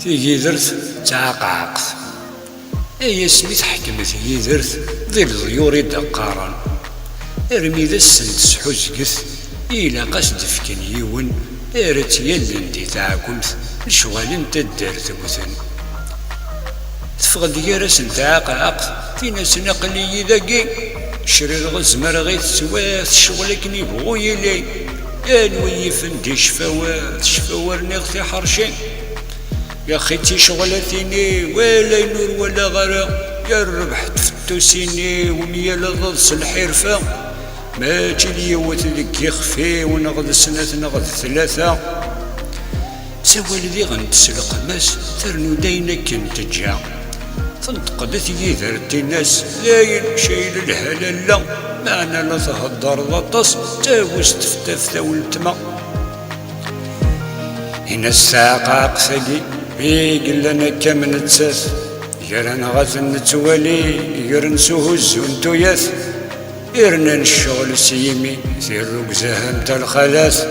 تيجيدرت تعقعقت اي سميت حكمت يدرت ذي الضيور دقارا ارمي ذا السنت سحوزقت إلا قصد فكن يون ارت يلن دي تعكمت الشغل انت الدارت مثن تفقد يارس تعقعقت في ناس نقلي ذاكي شري الغزمر غيث سواث شغلك نيبغو يلي انوي فندي شفاوات نغثي حرشين يا خيتي شغلتيني ولا ينور ولا غرا يا الربح تفتوسيني وميا لغض الحرفة ما تجي وتلك يخفي ونغض سنة نغض ثلاثة سوال ذي غنتسلق ماس ترنو داينا كنت تجا تنتقدت يذرت الناس لاين شايل الهلال لا معنا لا تهدر غطس تاوس تفتف ولتما هنا الساقة قسقي بيقل لنا كم نتساس يرن غزن نتوالي يرن سهز ونتوياس يرنا الشغل سيمي سير رقزها متى الخلاص